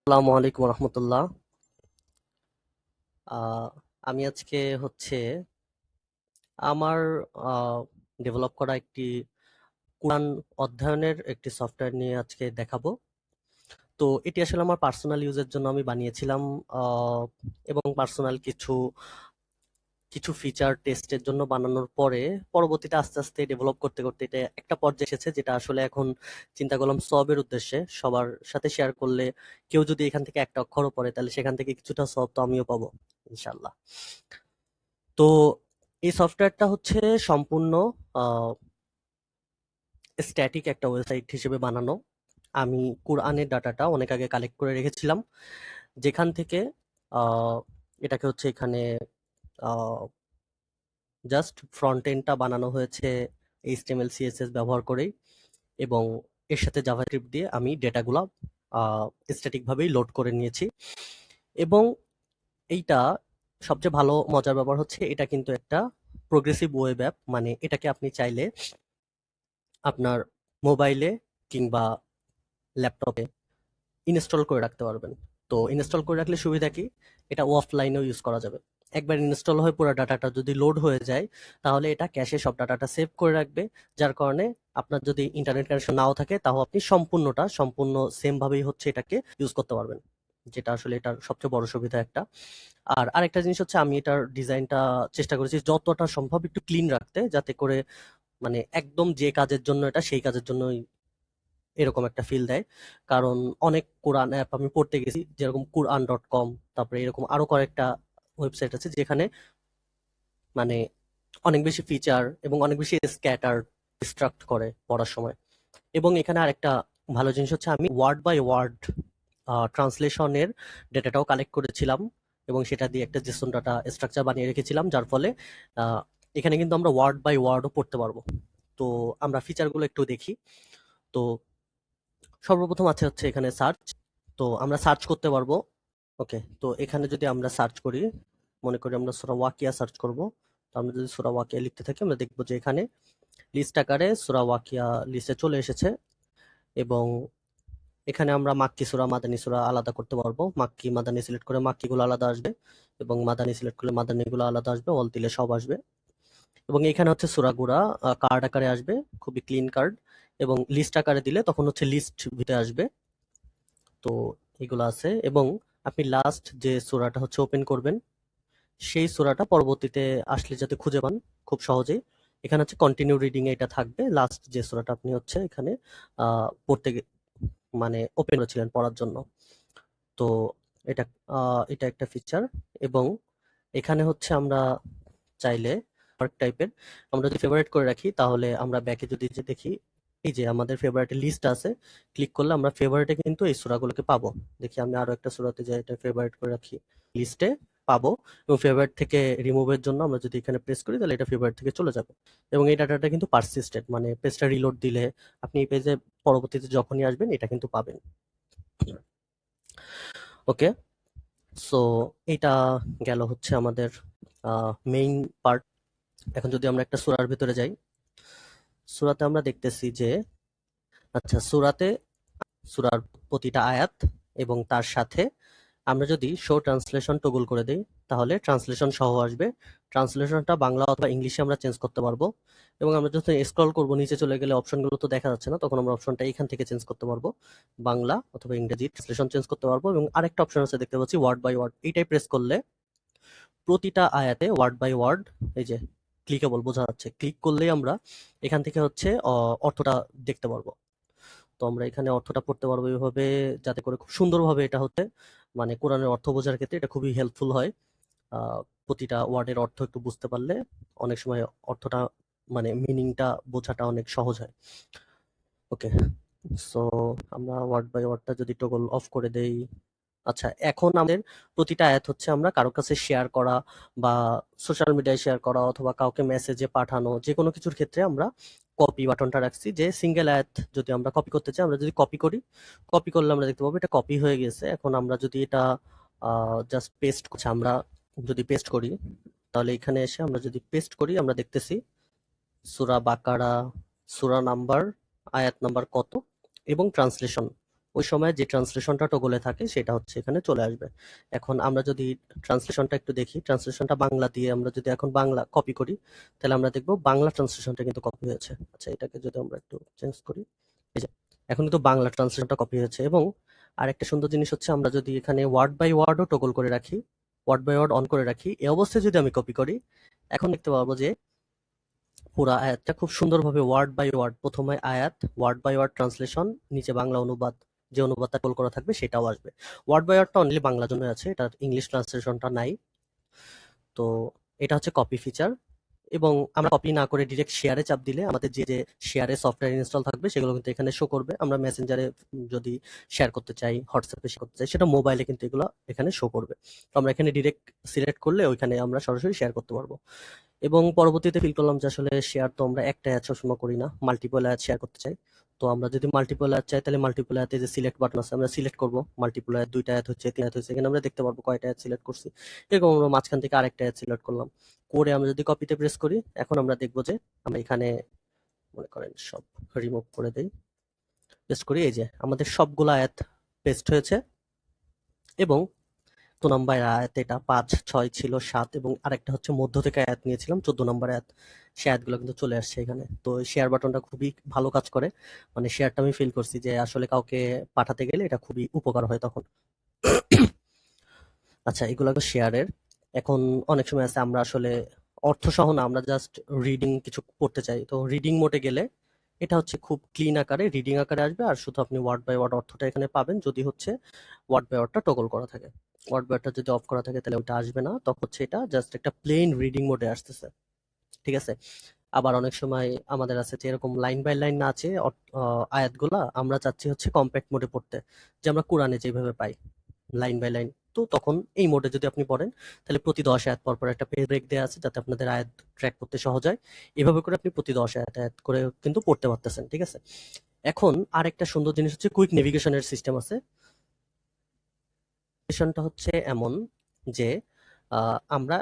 আসসালামু আলাইকুম রহমতুল্লাহ। আহ, আমি আজকে হচ্ছে আমার ডেভেলপ করা একটি কোরআন অধ্যয়নের একটি সফটওয়্যার নিয়ে আজকে দেখাবো। তো এটি আসলে আমার পার্সোনাল ইউজের জন্য আমি বানিয়েছিলাম, আহ, এবং পার্সোনাল কিছু কিছু ফিচার টেস্টের জন্য বানানোর পরে পরবর্তীতে আস্তে আস্তে ডেভেলপ করতে করতে এটা একটা পর্যায়ে এসেছে, যেটা আসলে এখন চিন্তা করলাম সবের উদ্দেশ্যে সবার সাথে শেয়ার করলে কেউ যদি এখান থেকে একটা অক্ষরও পড়ে তাহলে সেখান থেকে কিছুটা সব তো আমিও পাবো ইনশাল্লাহ। তো এই সফটওয়্যারটা হচ্ছে সম্পূর্ণ স্ট্যাটিক একটা ওয়েবসাইট হিসেবে বানানো। আমি কোরআনের ডাটাটা অনেক আগে কালেক্ট করে রেখেছিলাম, যেখান থেকে আহ, এটাকে হচ্ছে এখানে জাস্ট ফ্রন্ট এন্ডটা বানানো হয়েছে এইচটিএমএল সিএসএস ব্যবহার করেই, এবং এর সাথে জাভাস্ক্রিপ্ট দিয়ে আমি ডেটাগুলো স্ট্যাটিক ভাবেই লোড করে নিয়েছি। এবং এইটা সবচেয়ে ভালো মজার ব্যাপার হচ্ছে এটা কিন্তু একটা প্রোগ্রেসিভ ওয়েব অ্যাপ, মানে এটাকে আপনি চাইলে আপনার মোবাইলে কিংবা ল্যাপটপে ইনস্টল করে রাখতে পারবেন। তো ইনস্টল করে রাখলে সুবিধা কি, এটা অফলাইনেও ইউজ করা যাবে। একবার ইনস্টল হয়ে পুরো ডাটাটা যদি লোড হয়ে যায় তাহলে এটা ক্যাশে সব ডাটাটা সেভ করে রাখবে, যার কারণে আপনার যদি ইন্টারনেট কানেকশন নাও থাকে তাও আপনি সম্পূর্ণ সেম ভাবেই হচ্ছে এটাকে ইউজ করতে পারবেন, যেটা আসলে এটার সবচেয়ে বড় সুবিধা একটা। আর আরেকটা জিনিস হচ্ছে আমি এটার ডিজাইনটা চেষ্টা করেছি যতটা সম্ভব একটু ক্লিন রাখতে, যাতে করে মানে একদম যে কাজের জন্য এটা সেই কাজের জন্যই এরকম একটা ফিল দেয়। কারণ অনেক কোরআন অ্যাপ আমি পড়তে গেছি, যেরকম কুরআন.কম, তারপরে এরকম আরো কয়েকটা ওয়েবসাইট আছে যেখানে মানে অনেক বেশি ফিচার এবং অনেক বেশি স্ক্যাটার ডিস্ট্রাক্ট করে পড়ার সময়। এবং এখানে আরেকটা ভালো জিনিস হচ্ছে আমি ওয়ার্ড বাই ওয়ার্ড ট্রান্সলেশনের ডেটাটাও কালেক্ট করেছিলাম, এবং সেটা দিয়ে একটা জেসন ডাটা স্ট্রাকচার বানিয়ে রেখেছিলাম, যার ফলে আহ, এখানে কিন্তু আমরা ওয়ার্ড বাই ওয়ার্ডও পড়তে পারবো। তো আমরা ফিচারগুলো একটু দেখি। তো সর্বপ্রথম আছে হচ্ছে এখানে সার্চ। তো আমরা সার্চ করতে পারবো। ওকে, তো এখানে যদি আমরা সার্চ করি, মনে করি আমরা সূরা ওয়াকিয়া সার্চ করব। তো আমরা যদি সূরা ওয়াকিয়া লিখতে থাকি আমরা দেখবো যে এখানে লিস্ট আকারে সূরা ওয়াকিয়া লিস্টে চলে এসেছে। এবং এখানে আমরা মাক্কি সূরা মাদানী সূরা আলাদা করতে পারবো। মাক্কি মাদানী সিলেক্ট করে মাক্কি গুলো আলাদা আসবে, এবং মাদানী সিলেক্ট করলে মাদানী গুলো আলাদা আসবে, অল দিলে সব আসবে। এবং এখানে হচ্ছে সূরাগুলা কার্ড আকারে আসবে, খুবই ক্লিন কার্ড। এবং লিস্ট আকারে দিলে তখন হচ্ছে লিস্ট ভিতরে আসবে। তো এগুলো আছে। এবং আপনি লাস্ট যে সূরাটা হচ্ছে ওপেন করবেন সেই সূরাটা পরবর্তীতে আসলে যাতে খুঁজে পান খুব সহজেই, এখানে হচ্ছে কন্টিনিউ রিডিং এটা থাকবে। লাস্ট যে সূরাটা আপনি হচ্ছে এখানে পড়তে মানে ওপেন করেছিলেন পড়ার জন্য। তো এটা এটা একটা ফিচার। এবং এখানে হচ্ছে আমরা চাইলে মার্ক টাইপের আমরা যদি ফেভারিট করে রাখি তাহলে আমরা ব্যাকে যদি যে দেখি, এই যে আমাদের ফেভারিটের লিস্ট আছে, ক্লিক করলে আমরা ফেভারিটে কিন্তু এই সূরাগুলোকে পাবো। দেখি আমি আরো একটা সূরাতে যাই, এটা ফেভারিট করে রাখি, লিস্টে পাবো। এবং ফেভারিট থেকে রিমুভের জন্য আমরা যদি এখানে প্রেস করি তাহলে এটা ফেভারিট থেকে চলে যাবে। এবং এই ডাটাটা কিন্তু পারসিস্টেড, মানে পেজটা রিলোড দিলে আপনি এই পেজে পরবর্তীতে যখনই আসবেন এটা কিন্তু পাবেন। ওকে, সো এটা গেল হচ্ছে আমাদের মেইন পার্ট। এখন যদি আমরা একটা সূরার ভেতরে যাই, সূরাতে আমরা দেখতেছি যে আচ্ছা সূরার প্রতিটা আয়াত এবং তার সাথে আমরা যদি শো ট্রান্সলেশন টগল করে দেই তাহলে ট্রান্সলেশন সহ আসবে। ট্রান্সলেশনটা বাংলা অথবা ইংলিশে আমরা চেঞ্জ করতে পারবো। এবং আমরা যখন স্ক্রল করব নিচে চলে গেলে অপশনগুলো তো দেখা যাচ্ছে না, তখন আমরা অপশনটা এখান থেকে চেঞ্জ করতে পারবো, বাংলা অথবা ইংরেজি ট্রান্সলেশন চেঞ্জ করতে পারবো। এবং আরেকটা অপশন আছে দেখতে পাচ্ছি ওয়ার্ড বাই ওয়ার্ড, এইটাই প্রেস করলে প্রতিটা আয়াতে ওয়ার্ড বাই ওয়ার্ড, এই যে ক্লিকেবল বোঝা যাচ্ছে, ক্লিক করলেই আমরা এখান থেকে হচ্ছে অর্থটা দেখতে পারবো। তো আমরা এখানে অর্থটা পড়তে পারবো এইভাবে, যাতে করে খুব সুন্দরভাবে এটা হচ্ছে মানে কোরআনের অর্থ বোঝার ক্ষেত্রে এটা খুবই হেল্পফুল হয়। প্রতিটা ওয়ার্ডের অর্থ একটু বুঝতে পারলে অনেক সময় অর্থটা মানে মিনিংটা বোঝাটা অনেক সহজ হয়। ওকে, সো আমরা ওয়ার্ড বাই ওয়ার্ডটা যদি টগল অফ করে দেই। আচ্ছা, এখন আমাদের প্রতিটা আয়াত হচ্ছে আমরা কারো কাছে শেয়ার করা বা সোশ্যাল মিডিয়ায় শেয়ার করা অথবা কাউকে মেসেজে পাঠানো, যে কোনো কিছুর ক্ষেত্রে আমরা কপি বাটনটা রাখছি, যে সিঙ্গেল আয়াত যদি আমরা কপি করতে চাই আমরা যদি কপি করি, কপি করলে আমরা দেখতে পাবো এটা কপি হয়ে গেছে। এখন আমরা যদি এটা জাস্ট পেস্ট করছি, আমরা যদি পেস্ট করি তাহলে এখানে এসে আমরা যদি পেস্ট করি আমরা দেখতেছি সূরা বাকারা, সূরা নাম্বার, আয়াত নাম্বার কত এবং ট্রান্সলেশন ওই সময় যে ট্রান্সলেশনটা টগলে থাকে সেটা হচ্ছে এখানে চলে আসবে। এখন আমরা যদি ট্রান্সলেশনটা একটু দেখি, ট্রান্সলেশনটা বাংলা দিয়ে আমরা যদি এখন বাংলা কপি করি, তাহলে আমরা দেখব বাংলা ট্রান্সলেশনটা কিন্তু কপি হয়েছে। আচ্ছা, এটাকে যদি আমরা একটু চেঞ্জ করি, এই যে এখন কিন্তু বাংলা ট্রান্সলেশনটা কপি হয়েছে। এবং আরেকটা সুন্দর জিনিস হচ্ছে, আমরা যদি এখানে ওয়ার্ড বাই ওয়ার্ডও টগল করে রাখি, ওয়ার্ড বাই ওয়ার্ড অন করে রাখি, এই অবস্থায় যদি আমি কপি করি, এখন দেখতে পাবো যে পুরা আয়াতটা খুব সুন্দরভাবে ওয়ার্ড বাই ওয়ার্ড, প্রথমে আয়াত, ওয়ার্ড বাই ওয়ার্ড ট্রান্সলেশন, নিচে বাংলা অনুবাদ, যে অনুবাদটা টোল করা থাকবে সেটাও আসবে। ওয়ার্ড বাই ওয়ার্ডটা অনলি বাংলার জন্য আছে, এটা ইংলিশ ট্রান্সলেশনটা নাই। তো এটা হচ্ছে কপি ফিচার। এবং আমরা কপি না করে ডিরেক্ট শেয়ারে চাপ দিলে আমাদের যে যে শেয়ারে সফটওয়্যার ইনস্টল থাকবে সেগুলো কিন্তু এখানে শো করবে। আমরা মেসেঞ্জারে যদি শেয়ার করতে চাই, হোয়াটসঅ্যাপে শেয়ার করতে চাই, সেটা মোবাইলে কিন্তু এগুলো এখানে শো করবে। তো আমরা এখানে ডিরেক্ট সিলেক্ট করলে ওইখানে আমরা সরাসরি শেয়ার করতে পারবো। এবং পরবর্তীতে ফিল করলাম যে আসলে শেয়ার তো আমরা একটা অ্যাড সবসময় করি না, মাল্টিপল অ্যাড শেয়ার করতে চাই। তো আমরা যদি মাল্টিপল অ্যাড চাই, তাহলে মাল্টিপল অ্যাডে যে সিলেক্ট বাটন আছে আমরা সিলেক্ট করব। মাল্টিপল অ্যাড, 2টা অ্যাড হচ্ছে, 3 অ্যাড হচ্ছে, এখানে আমরা দেখতে পারবো কয়টা অ্যাড সিলেক্ট করছি। এরকম আমরা মাঝখান থেকে আরেকটা অ্যাড সিলেক্ট করলাম, করে আমরা যদি কপিতে প্রেস করি, এখন আমরা দেখবো যে আমরা এখানে মনে করেন সব রিমুভ করে দেই, পেস্ট করি, এই যে আমাদের সবগুলা অ্যাড পেস্ট হয়েছে। এবং ১৪ নম্বর আয়াত, এটা ৫, ৬ ছিল, ৭ এবং আরেকটা হচ্ছে মধ্য থেকে আয়াত নিয়েছিলাম ১৪ নম্বর আয়াত, সে আয়াতগুলো কিন্তু চলে আসছে এখানে। তো শেয়ার বাটনটা খুবই ভালো কাজ করে, মানে শেয়ারটা আমি ফিল করছি যে আসলে কাউকে পাঠাতে গেলে এটা খুবই উপকার হয় তখন। আচ্ছা, এগুলো শেয়ারের। এখন অনেক সময় আছে আমরা আসলে অর্থ সহ না, আমরা জাস্ট রিডিং কিছু পড়তে চাই, তো রিডিং মোডে গেলে এটা হচ্ছে খুব ক্লিন আকারে রিডিং আকারে আসবে, আর শুধু আপনি ওয়ার্ড বাই ওয়ার্ড অর্থটা এখানে পাবেন যদি হচ্ছে ওয়ার্ড বাই ওয়ার্ডটা টগল করা থাকে। ওয়ার্ড বাই ওয়ার্ডটা যদি অফ করা থাকে তাহলে ওটা আসবে না, তখন হচ্ছে এটা জাস্ট একটা প্লেন রিডিং মোডে আসতেছে। ঠিক আছে? আবার অনেক সময় আমাদের আছে যে এরকম লাইন বাই লাইন না আছে আয়াতগুলা, আমরা চাচ্ছি হচ্ছে কম্প্যাক্ট মোডে পড়তে, যে আমরা কোরআনে যেভাবে পাই লাইন বাই লাইন। তো তখন এই মোডে যদি আপনি পড়েন, তাহলে প্রতি ১০ আয়াত পর পর একটা ব্রেক দেওয়া আছে যাতে আপনাদের আয়াত ট্র্যাক করতে সহজ হয়। এভাবে করে আপনি প্রতি ১০ আয়াত আয়াত করে কিন্তু পড়তে পারতেছেন। ঠিক আছে? এখন আরেকটা সুন্দর জিনিস হচ্ছে কুইক নেভিগেশনের সিস্টেম আছে। নেভিগেশনটা হচ্ছে এমন যে আমরা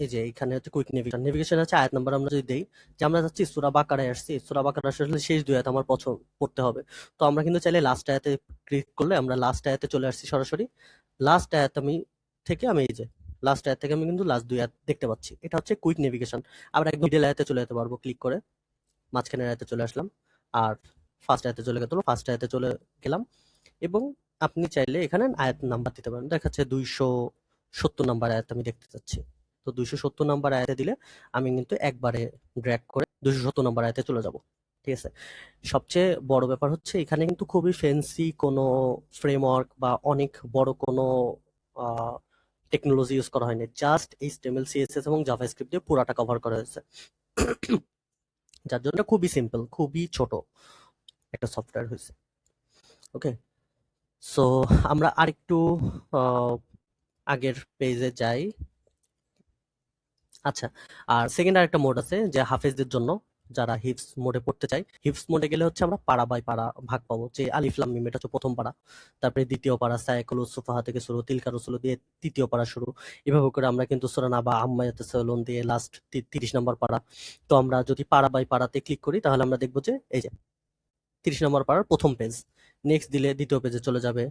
এই যে এখানে হচ্ছে কুইক নেভিগেশন, নেভিগেশন আছে আয়াত নাম্বার আমরা যদি দেই, যে আমরা যাচ্ছি সূরা বাকারায় আসছি, সূরা বাকারা আসলে শেষ ২ আয়াত আমার পড়তে হবে। তো আমরা কিন্তু চাইলে লাস্ট আয়াতে ক্লিক করলে আমরা লাস্ট আয়াতে চলে আসছি সরাসরি। লাস্ট আয়াত থেকে আমি এই যে লাস্ট আয়াত থেকে আমি কিন্তু লাস্ট ২ আয়াত দেখতে পাচ্ছি। এটা হচ্ছে কুইক নেভিগেশন। আমরা একদম মিডল আয়াতে চলে যেতে পারবো ক্লিক করে। মাঝখানের আয়াতে চলে আসলাম। আর ফার্স্ট আয়াতে চলে ফার্স্ট আয়াতে চলে গেলাম। এবং আপনি চাইলে এখানে আয়াত নাম্বার দিতে পারেন। দেখাচ্ছে ২৭০ নাম্বার আয়াত আমি দেখতে চাচ্ছি। তো ২৭০ নাম্বার আয়াতে দিলে আমি কিন্তু একবারে ড্র্যাগ করে ২৭০ নাম্বার আয়াতে চলে যাব। ঠিক আছে? সবচেয়ে বড় ব্যাপার হচ্ছে এখানে কিন্তু খুবই ফ্যান্সি কোনো ফ্রেমওয়ার্ক বা অনেক বড় কোনো টেকনোলজি ইউজ করা হয়নি। জাস্ট HTML, CSS এবং জাভাস্ক্রিপ্ট দিয়ে পুরাটা কভার করা হয়েছে। যার জন্য খুবই সিম্পল, খুবই ছোট একটা সফটওয়্যার হয়েছে। ওকে, সো আমরা আরেকটু আগের পেজে যাই। আচ্ছা, আর সেকেন্ড আরেকটা মোড আছে যে হাফেজদের জন্য, যারা হিপস মোডে পড়তে চাই। হিপস মোডে গেলে হচ্ছে আমরা পাড়া বাই পাড়া ভাগ পাবো, যে আলিফ লাম মিম এটা হচ্ছে প্রথম পাড়া, তারপরে দ্বিতীয় পাড়া সায়াকুল সুফাহা থেকে শুরু, তিলকা রসুল দিয়ে তৃতীয় পাড়া শুরু। এভাবে করে আমরা কিন্তু সূরা নাবা আম্মা ইয়াতাসাআলুন দিয়ে লাস্ট ৩০ নম্বর পাড়া। তো আমরা যদি পাড়া বাই পাড়াতে ক্লিক করি তাহলে আমরা দেখবো যে এই যে ৩০ নম্বর পাড়ার প্রথম পেজ, নেক্সট দিলে দ্বিতীয় পেজে চলে যাবে,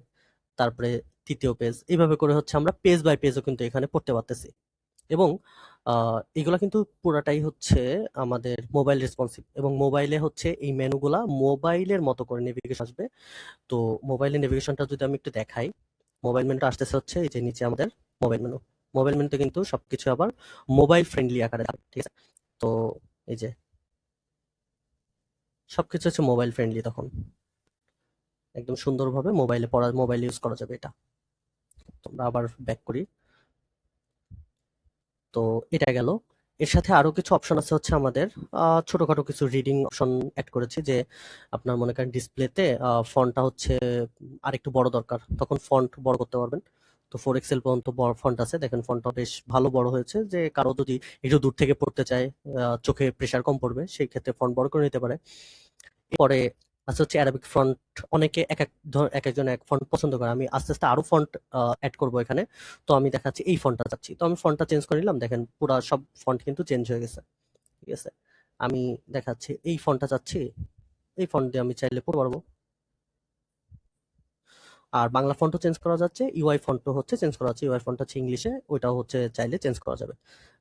তারপরে তৃতীয় পেজ। এইভাবে করে হচ্ছে আমরা পেজ বাই পেজও কিন্তু এখানে পড়তে পারতেছি। এবং এগুলা কিন্তু পুরাটাই হচ্ছে আমাদের মোবাইল রেসপন্সিভ, এবং মোবাইলে হচ্ছে এই মেনুগুলা মোবাইলের মতো করে নেভিগেশন আসবে। তো মোবাইলের নেভিগেশনটা যদি আমি একটু দেখাই, মোবাইল মেনুটা আসতেছে হচ্ছে এই যে নিচে আমাদের মোবাইল মেনু। মোবাইল মেনুতে কিন্তু সবকিছু আবার মোবাইল ফ্রেন্ডলি আকারে থাকে। ঠিক আছে? তো এই যে সবকিছু হচ্ছে মোবাইল ফ্রেন্ডলি, তখন একদম সুন্দরভাবে মোবাইল ইউজ করা যাবে এটা। তোমরা আবার ব্যাক করি। তো এটা গেল। এর সাথে আরো কিছু অপশন আছে হচ্ছে আমাদের ছোটখাটো কিছু রিডিং অপশন অ্যাড করেছি, যে আপনার মনে করেন ডিসপ্লেতে ফন্টটা হচ্ছে আরেকটু বড় দরকার, তখন ফন্ট বড় করতে পারবেন। তো 4 XL পর্যন্ত বড় ফন্ট আছে, দেখেন ফন্টটা বেশ ভালো বড় হয়েছে, যে কারো যদি একটু দূর থেকে পড়তে চায়, চোখে প্রেসার কম পড়বে, সেই ক্ষেত্রে ফন্ট বড় করে নিতে পারে। এরপরে আছে হচ্ছে অ্যারাবিক ফন্ট। অনেকে এক একজন এক ফন্ট পছন্দ করে, আমি আস্তে আস্তে আরো ফন্ট অ্যাড করবো এখানে। তো আমি দেখাচ্ছি এই ফন্টটা চাচ্ছি, তো আমি ফন্টটা চেঞ্জ করে নিলাম, দেখেন পুরা সব ফন্ট কিন্তু চেঞ্জ হয়ে গেছে। ঠিক আছে? আমি দেখাচ্ছি এই ফন্টটা চাচ্ছি, এই ফন্ট দিয়ে আমি চাইলে পড়তে পারবো। আর বাংলা ফন্টও চেঞ্জ করা যাচ্ছে, ইউআই ফন্টও হচ্ছে চেঞ্জ করা যাচ্ছে। ইউআই ফন্ট হচ্ছে ইংলিশে, ওইটাও হচ্ছে চাইলে চেঞ্জ করা যাবে।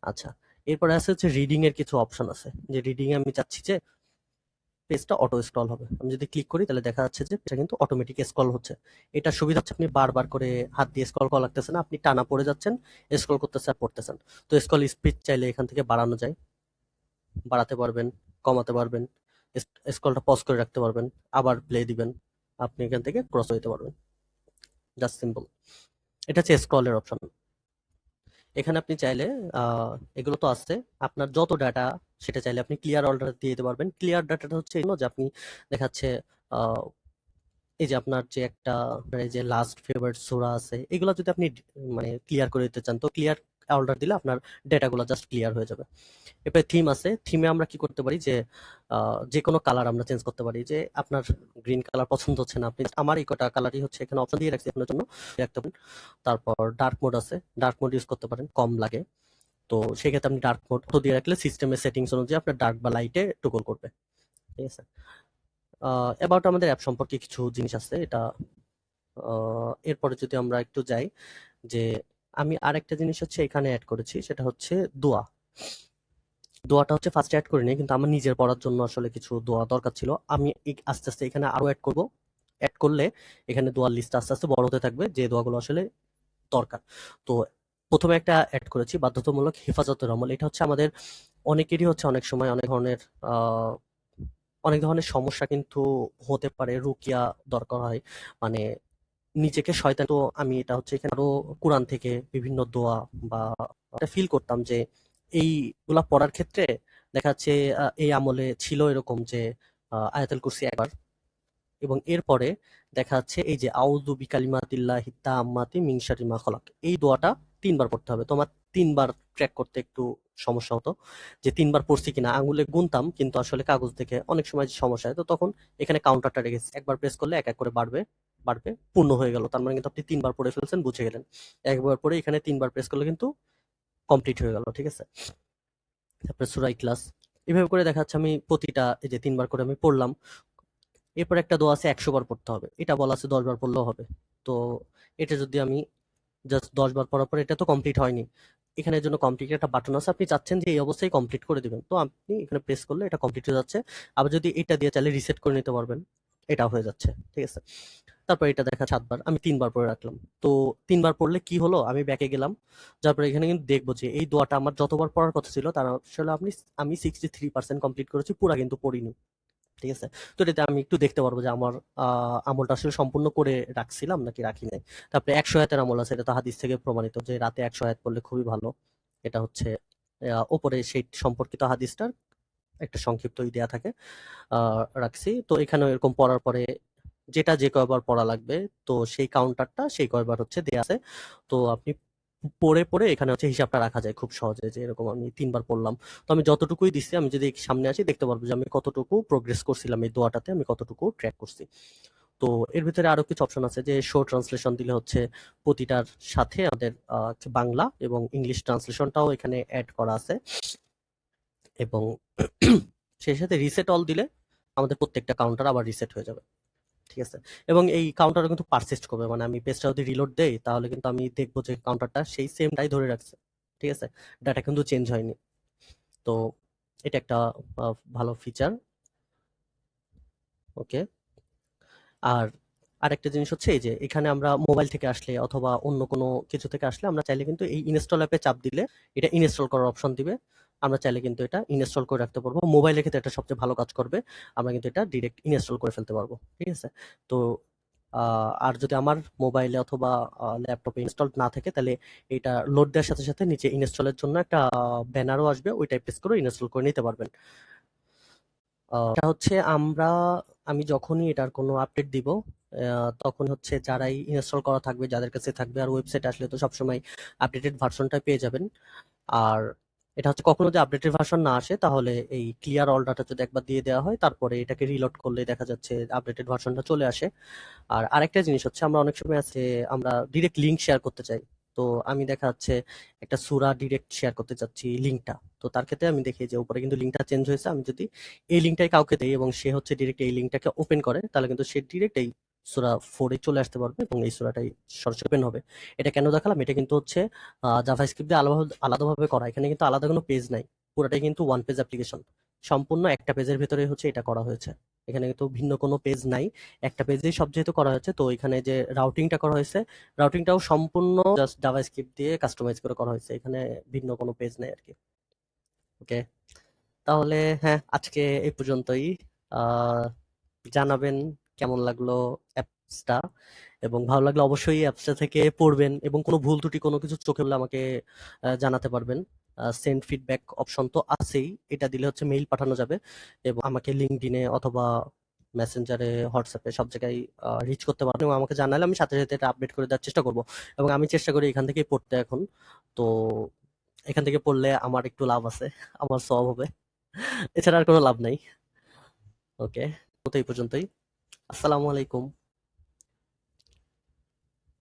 আচ্ছা, এরপরে আছে হচ্ছে রিডিং এর কিছু অপশন আছে, যে রিডিং এ আমি চাচ্ছি যে পেজটা অটো স্ক্রল হবে। আমি যদি ক্লিক করি তাহলে দেখা যাচ্ছে যে এটা কিন্তু অটোমেটিক স্ক্রল হচ্ছে। এটা সুবিধা হচ্ছে আপনি বারবার করে হাত দিয়ে স্ক্রল করা লাগতেছে না, আপনি টানা পড়ে যাচ্ছেন, স্ক্রল করতেছে আর পড়তেছেন। তো স্ক্রল স্পিড চাইলে এখান থেকে বাড়ানো যায়, বাড়াতে পারবেন, কমাতে পারবেন, স্ক্রলটা পজ করে রাখতে পারবেন, আবার প্লে দিবেন, আপনি এখান থেকে ক্রস হইতে পারবেন। Just simple. এটা হচ্ছে স্ক্রলের অপশন। এখানে আপনি চাইলে এগুলো তো আছে, আপনার যত ডাটা সেটা চাইলে আপনি ক্লিয়ার অর্ডার দিয়ে দিতে পারবেন। ক্লিয়ার ডাটাটা হচ্ছে এই যে আপনি দেখাচ্ছে আহ, এই যে আপনার যে একটা এই যে লাস্ট ফেভারিট সূরা আছে, এগুলো যদি আপনি মানে ক্লিয়ার করে দিতে চান, তো ক্লিয়ার অর্ডার দিলে আপনার ডেটাগুলো জাস্ট ক্লিয়ার হয়ে যাবে। এরপরে থিম আছে, থিমে আমরা কি করতে পারি যে যে কোনো কালার আমরা চেঞ্জ করতে পারি। যে আপনার গ্রিন কালার পছন্দ হচ্ছে না, আপনি আমার এই কটা কালারই হচ্ছে এখানে অপশন দিয়ে রাখছি আপনার জন্য, রাখতে পারেন। তারপর ডার্ক মোড আছে, ডার্ক মোড ইউজ করতে পারেন, কম লাগে। তো সেক্ষেত্রে আপনি ডার্ক মোড দিয়ে রাখলে সিস্টেমের সেটিংস অনুযায়ী আপনার ডার্ক বা লাইটে টগল করবে। ঠিক আছে। অ্যাবাউট আমাদের অ্যাপ সম্পর্কে কিছু জিনিস আছে, এটা এরপরে যদি আমরা একটু যাই, যে আমি আরেকটা জিনিস হচ্ছে এখানে অ্যাড করেছি, সেটা হচ্ছে দোয়া। দোয়াটা হচ্ছে ফার্স্ট অ্যাড করিনি, কিন্তু আমার নিজের পড়ার জন্য আসলে কিছু দোয়া দরকার ছিল। আমি আস্তে আস্তে এখানে আরো অ্যাড করব। অ্যাড করলে এখানে দোয়ার লিস্ট আস্তে আস্তে বড় হতে থাকবে, যে দোয়াগুলো আসলে দরকার। তো প্রথমে একটা অ্যাড করেছি বাধ্যতামূলক হেফাজতের আমল। এটা হচ্ছে আমাদের অনেকেরই হচ্ছে অনেক সময় আহ, অনেক ধরনের সমস্যা কিন্তু হতে পারে, রুকিয়া দরকার হয়, মানে নিজেকে শয়তান। তো আমি এটা হচ্ছে এখানে আরো কোরআন থেকে বিভিন্ন দোয়া বা ফিল করতাম যে এইগুলা পড়ার ক্ষেত্রে দেখা যাচ্ছে এই আমলে ছিল এরকম যে আয়াতুল কুরসি একবার, এবং এরপরে দেখা যাচ্ছে এই যে আউযু বিকালিমাতিল্লাহি তাম্মাতি মিন শাররি মা খলাক, এই দোয়াটা ৩ বার পড়তে হবে। তো আমার ৩ বার ট্র্যাক করতে একটু সমস্যা হতো, যে ৩ বার পড়ছি কিনা, আঙুলে গুনতাম কিন্তু আসলে কাগজ দেখে অনেক সময় সমস্যা হয়। তো তখন এখানে কাউন্টারটা রেখেছি, একবার প্রেস করলে এক এক করে বাড়বে, বাড়বে, পূর্ণ হয়ে গেল, তার মানে কিন্তু আপনি ৩ বার পড়ে ফেলছেন, বুঝে গেলেন। একবার পরে এখানে ৩ বার প্রেস করলে কিন্তু কমপ্লিট হয়ে গেল। ঠিক আছে। তারপরে সূরা ইখলাস, এভাবে করে দেখা যাচ্ছে আমি প্রতিটা এই যে ৩ বার করে আমি পড়লাম। এরপর একটা দোয়া আছে ১০০ বার পড়তে হবে, এটা বলা আছে ১০ বার পড়লেও হবে। তো এটা যদি আমি জাস্ট ১০ বার পড়ার পর, এটা তো কমপ্লিট হয়নি, এখানে এর জন্য কমপ্লিট একটা বাটন আছে, আপনি চাচ্ছেন যে এই অবস্থায় কমপ্লিট করে দিবেন, তো আপনি এখানে প্রেস করলে এটা কমপ্লিট হয়ে যাচ্ছে। আবার যদি এটা দিয়ে চাইলে রিসেট করে নিতে পারবেন, এটা হয়ে যাচ্ছে। ঠিক আছে। তারপর এটা দেখা ৭ বার, আমি ৩ বার পড়ে রাখলাম। তো ৩ বার পড়লে কি হলো, আমি ব্যাকে গেলাম, তারপরে এখানে কিন্তু দেখবো যে এই দোয়াটা আমার যতবার পড়ার কথা ছিল তার আসলে আমি 63% কমপ্লিট করেছি, পুরা কিন্তু পড়িনি। ঠিক আছে। তো এটাতে আমি একটু দেখতে পারবো যে আমার আমলটা আসলে সম্পূর্ণ করে রাখছিলাম নাকি রাখি নাই। তারপরে ১০০ আয়াতের আমল আছে, এটা তো হাদিস থেকে প্রমাণিত যে রাতে ১০০ আয়াত পড়লে খুবই ভালো। এটা হচ্ছে ওপরে সেই সম্পর্কিত হাদিসটার একটা সংক্ষিপ্ত দেয়া থাকে, রাখছি। তো এখানে এরকম পড়ার পরে যেটা যে কয়বার পড়া লাগবে, তো সেই কাউন্টারটা সেই কয়বার হচ্ছে দেয়া আছে। তো আপনি পড়ে পড়ে এখানে হচ্ছে হিসাবটা রাখা যায় খুব সহজে, যে এরকম আমি ৩ বার পড়লাম। তো আমি যতটুকুই দিচ্ছি, আমি যদি সামনে আসি দেখতে পারবো যে আমি কতটুকু প্রোগ্রেস করছিলাম, এই দোয়াটাতে আমি কতটুকু ট্র্যাক করছি। তো এর ভিতরে আরো কিছু অপশন আছে, যে শো ট্রান্সলেশন দিলে হচ্ছে প্রতিটার সাথে আমাদের বাংলা এবং ইংলিশ ট্রান্সলেশনটাও এখানে অ্যাড করা আছে, এবং সেই সাথে রিসেট অল দিলে আমাদের প্রত্যেকটা কাউন্টার আবার রিসেট হয়ে যাবে। ঠিক আছে। এবং এই কাউন্টারও কিন্তু পারসিস্ট করবে, মানে আমি পেজটা যদি রিলোড দেই তাহলে কিন্তু আমি দেখবো যে কাউন্টারটা সেই সেমটাই ধরে রাখছে। ঠিক আছে। ডাটা কিন্তু চেঞ্জ হয়নি। তো এটা একটা ভালো ফিচার। ওকে। আর আরেকটা জিনিস হচ্ছে এই যে এখানে আমরা মোবাইল থেকে আসলে অথবা অন্য কোনো কিছু থেকে আসলে আমরা চাইলে কিন্তু এই ইনস্টল অ্যাপে চাপ দিলে এটা ইনস্টল করার অপশন দিবে। আমরা চাইলে কিন্তু এটা ইনস্টল করে রাখতে পারবো। মোবাইলের ক্ষেত্রে এটা সবচেয়ে ভালো কাজ করবে। আমরা কিন্তু এটা ডিরেক্ট ইনস্টল করে ফেলতে পারবো। ঠিক আছে? তো আর যদি আমার মোবাইলে অথবা ল্যাপটপে ইনস্টলড না থাকে, তাহলে এটা লোড দেওয়ার সাথে সাথে নিচে ইনস্টলের জন্য একটা ব্যানারও আসবে, ওইটাই প্রেস করে ইনস্টল করে নিতে পারবেন। এটা হচ্ছে আমি যখনই এটার কোনো আপডেট দিব, তখন হচ্ছে যারাই ইনস্টল করা থাকবে, যাদের কাছে থাকবে, আর ওয়েবসাইটে আসলে তো সবসময় আপডেটেড ভার্সনটা পেয়ে যাবেন। আর এটা হচ্ছে কখনো যদি আপডেটেড ভার্সন না আসে, তাহলে এই ক্লিয়ার অল ডাটা যদি একবার দিয়ে দেওয়া হয়, তারপরে এটাকে রিলোড করলে দেখা যাচ্ছে আপডেটেড ভার্সনটা চলে আসে। আর আরেকটা জিনিস হচ্ছে, আমরা অনেক সময় আছে আমরা ডিরেক্ট লিঙ্ক শেয়ার করতে চাই। তো আমি দেখা যাচ্ছে একটা সূরা ডিরেক্ট শেয়ার করতে চাচ্ছি লিঙ্কটা। তো তার ক্ষেত্রে আমি দেখি যে উপরে কিন্তু লিঙ্কটা চেঞ্জ হয়েছে। আমি যদি এই লিঙ্কটাই কাউকে দেই এবং সে হচ্ছে ডিরেক্ট এই লিঙ্কটাকে ওপেন করে, তাহলে কিন্তু সে ডিরেক্ট এই সূরা 4 এ চলে আসতে পারবে এবং এই সূরাটাই সরাসরি ওপেন হবে। এটা কেন দেখালাম? এটা কিন্তু হচ্ছে জাভাস্ক্রিপ্ট দিয়ে আলাদাভাবে করা। এখানে কিন্তু আলাদা কোনো পেজ নাই। পুরাটাই কিন্তু ওয়ান পেজ অ্যাপ্লিকেশন। সম্পূর্ণ একটা পেজের ভেতরেই হচ্ছে এটা করা হয়েছে। এখানে কিন্তু ভিন্ন কোনো পেজ নাই। একটা পেজেই সব যেহেতু করা হয়েছে, তো এখানে যে রাউটিংটা করা হয়েছে, রাউটিংটাও সম্পূর্ণ জাস্ট জাভাস্ক্রিপ্ট দিয়ে কাস্টমাইজ করে করা হয়েছে। এখানে ভিন্ন কোনো পেজ নাই আরকি। ওকে। তাহলে হ্যাঁ, আজকে এই পর্যন্তই। আ জানাবেন কেমন লাগলো অ্যাপসটা, এবং ভালো লাগলে অবশ্যই অ্যাপসটা থেকে পড়বেন এবং কোনো ভুল ত্রুটি কোনো কিছু চোখে পড়লে আমাকে জানাতে পারবেন। সেন্ড ফিডব্যাক অপশন তো আছেই। এটা দিলে হচ্ছে মেইল পাঠানো যাবে এবং আমাকে LinkedIn এ অথবা মেসেঞ্জারে, হোয়াটসঅ্যাপে সব জায়গায় রিচ করতে পারেন এবং আমাকে জানালে আমি সাথে, সাথে এটা আপডেট করে দেওয়ার চেষ্টা করব। এবং আমি চেষ্টা করি এখান থেকেই পড়তে এখন। তো এখান থেকে পড়লে আমার একটু লাভ আছে। আমার সওয়াব হবে। এছাড়া আর কোনো লাভ নাই। ওকে। তো এই পর্যন্তই। আসসালামু আলাইকুম।